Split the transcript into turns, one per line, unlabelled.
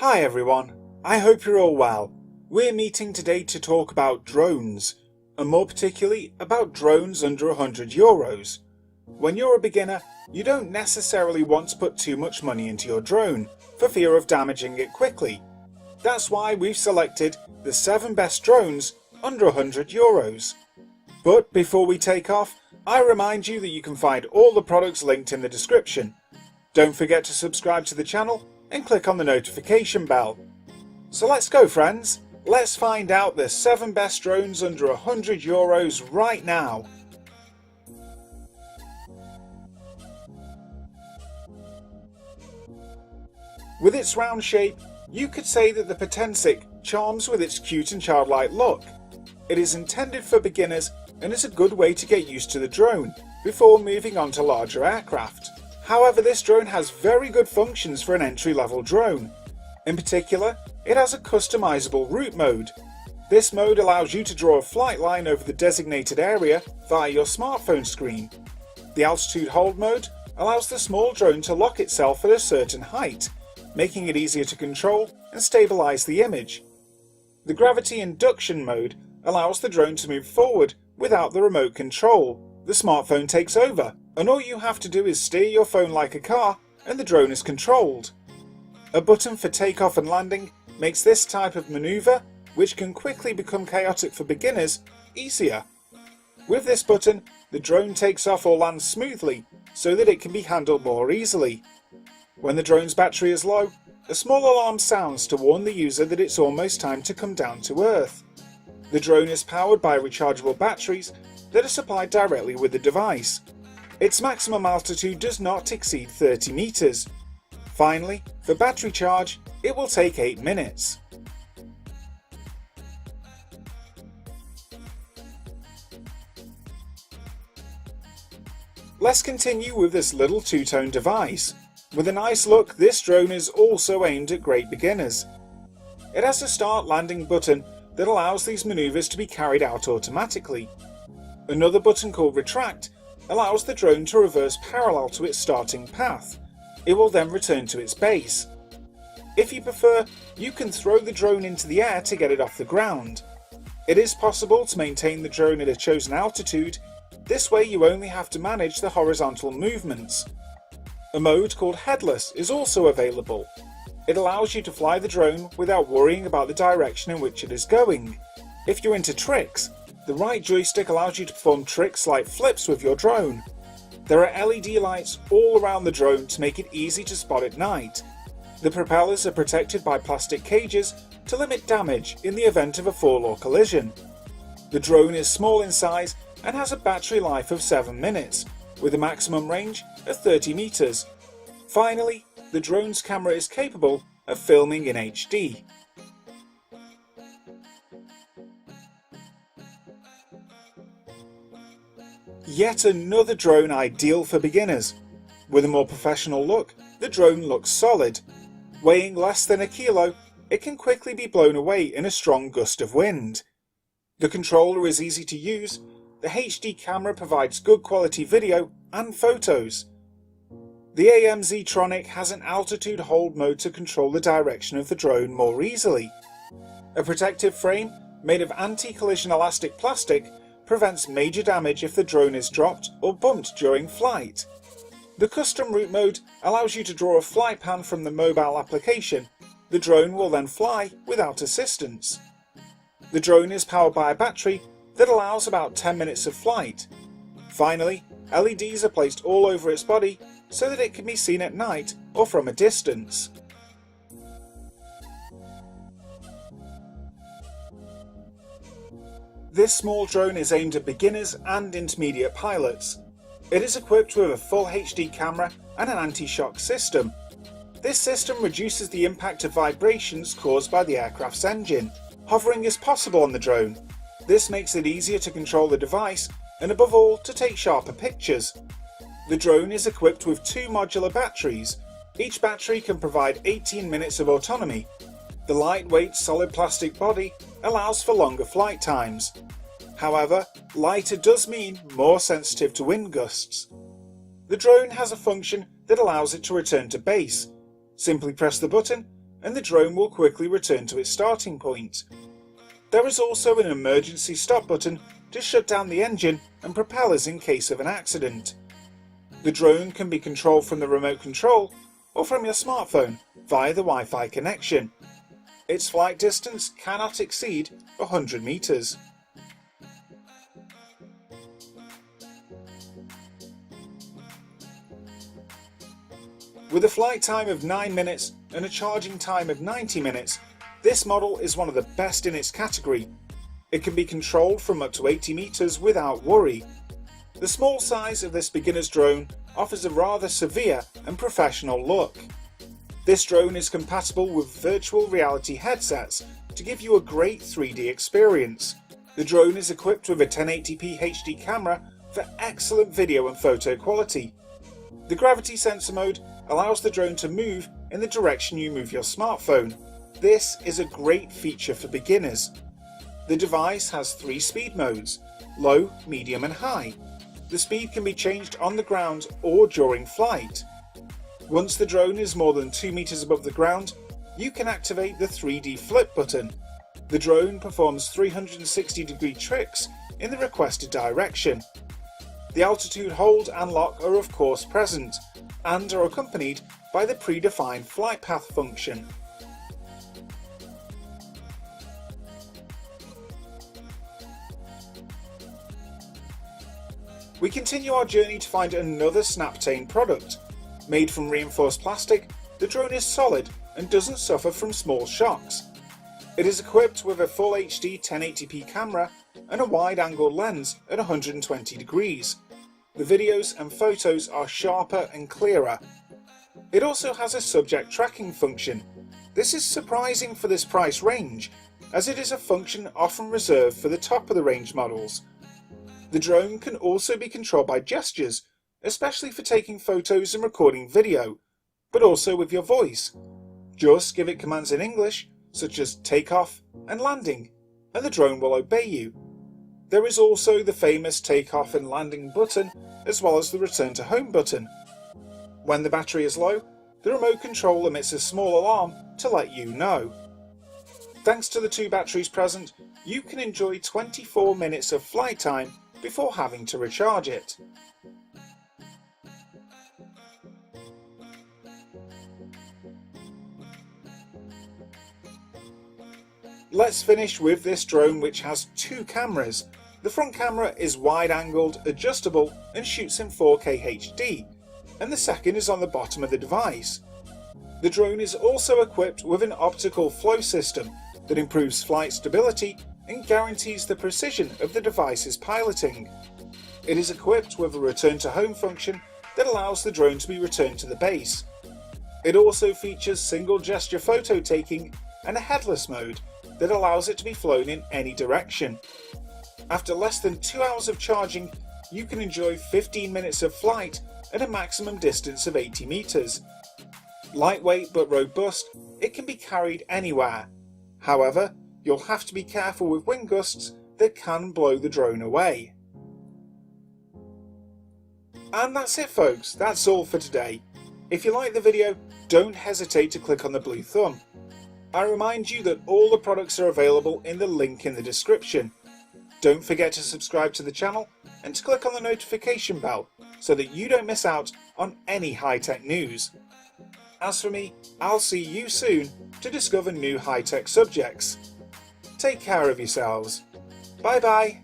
Hi everyone, I hope you're all well. We're meeting today to talk about drones, and more particularly about drones under €100. When you're a beginner, you don't necessarily want to put too much money into your drone, for fear of damaging it quickly. That's why we've selected the 7 best drones under €100. But before we take off, I remind you that you can find all the products linked in the description. Don't forget to subscribe to the channel and click on the notification bell. So let's go friends, let's find out the 7 best drones under €100 right now. With its round shape, you could say that the Potensic charms with its cute and childlike look. It is intended for beginners and is a good way to get used to the drone before moving on to larger aircraft. However, this drone has very good functions for an entry-level drone. In particular, it has a customizable route mode. This mode allows you to draw a flight line over the designated area via your smartphone screen. The altitude hold mode allows the small drone to lock itself at a certain height, making it easier to control and stabilize the image. The gravity induction mode allows the drone to move forward without the remote control. The smartphone takes over, and all you have to do is steer your phone like a car and the drone is controlled. A button for takeoff and landing makes this type of maneuver, which can quickly become chaotic for beginners, easier. With this button, the drone takes off or lands smoothly so that it can be handled more easily. When the drone's battery is low, a small alarm sounds to warn the user that it's almost time to come down to Earth. The drone is powered by rechargeable batteries that are supplied directly with the device. Its maximum altitude does not exceed 30 meters. Finally, for battery charge, it will take 8 minutes. Let's continue with this little two-tone device. With a nice look, this drone is also aimed at great beginners. It has a start landing button that allows these maneuvers to be carried out automatically. Another button called retract allows the drone to reverse parallel to its starting path. It will then return to its base. If you prefer, you can throw the drone into the air to get it off the ground. It is possible to maintain the drone at a chosen altitude. This way you only have to manage the horizontal movements. A mode called headless is also available. It allows you to fly the drone without worrying about the direction in which it is going. If you're into tricks, the right joystick allows you to perform tricks like flips with your drone. There are LED lights all around the drone to make it easy to spot at night. The propellers are protected by plastic cages to limit damage in the event of a fall or collision. The drone is small in size and has a battery life of 7 minutes, with a maximum range of 30 meters. Finally, the drone's camera is capable of filming in HD. Yet another drone ideal for beginners. With a more professional look, the drone looks solid. Weighing less than a kilo, it can quickly be blown away in a strong gust of wind. The controller is easy to use. The HD camera provides good quality video and photos. The AMZ-tronic has an altitude hold mode to control the direction of the drone more easily. A protective frame made of anti-collision elastic plastic prevents major damage if the drone is dropped or bumped during flight. The custom route mode allows you to draw a flight pan from the mobile application. The drone will then fly without assistance. The drone is powered by a battery that allows about 10 minutes of flight. Finally, LEDs are placed all over its body so that it can be seen at night or from a distance. This small drone is aimed at beginners and intermediate pilots. It is equipped with a full HD camera and an anti-shock system. This system reduces the impact of vibrations caused by the aircraft's engine. Hovering is possible on the drone. This makes it easier to control the device and above all to take sharper pictures. The drone is equipped with 2 modular batteries. Each battery can provide 18 minutes of autonomy. The lightweight solid plastic body allows for longer flight times. However, lighter does mean more sensitive to wind gusts. The drone has a function that allows it to return to base. Simply press the button and the drone will quickly return to its starting point. There is also an emergency stop button to shut down the engine and propellers in case of an accident. The drone can be controlled from the remote control or from your smartphone via the Wi-Fi connection. Its flight distance cannot exceed 100 meters. With a flight time of 9 minutes and a charging time of 90 minutes, this model is one of the best in its category. It can be controlled from up to 80 meters without worry. The small size of this beginner's drone offers a rather severe and professional look. This drone is compatible with virtual reality headsets to give you a great 3D experience. The drone is equipped with a 1080p HD camera for excellent video and photo quality. The gravity sensor mode allows the drone to move in the direction you move your smartphone. This is a great feature for beginners. The device has 3 speed modes: low, medium and high. The speed can be changed on the ground or during flight. Once the drone is more than 2 meters above the ground, you can activate the 3D flip button. The drone performs 360-degree tricks in the requested direction. The altitude hold and lock are of course present, and are accompanied by the predefined flight path function. We continue our journey to find another SNAPTAIN product. Made from reinforced plastic, the drone is solid and doesn't suffer from small shocks. It is equipped with a full HD 1080p camera and a wide-angle lens at 120 degrees. The videos and photos are sharper and clearer. It also has a subject tracking function. This is surprising for this price range, as it is a function often reserved for the top of the range models. The drone can also be controlled by gestures, especially for taking photos and recording video, but also with your voice. Just give it commands in English, such as takeoff and landing, and the drone will obey you. There is also the famous takeoff and landing button, as well as the return to home button. When the battery is low, the remote control emits a small alarm to let you know. Thanks to the 2 batteries present, you can enjoy 24 minutes of flight time before having to recharge it. Let's finish with this drone, which has 2 cameras. The front camera is wide-angled, adjustable and shoots in 4K HD, and the second is on the bottom of the device. The drone is also equipped with an optical flow system that improves flight stability and guarantees the precision of the device's piloting. It is equipped with a return to home function that allows the drone to be returned to the base. It also features single gesture photo taking and a headless mode that allows it to be flown in any direction. After less than 2 hours of charging, you can enjoy 15 minutes of flight at a maximum distance of 80 meters. Lightweight but robust, it can be carried anywhere. However, you'll have to be careful with wind gusts that can blow the drone away. And that's it folks, that's all for today. If you like the video, don't hesitate to click on the blue thumb. I remind you that all the products are available in the link in the description. Don't forget to subscribe to the channel and to click on the notification bell so that you don't miss out on any high-tech news. As for me, I'll see you soon to discover new high-tech subjects. Take care of yourselves. Bye bye.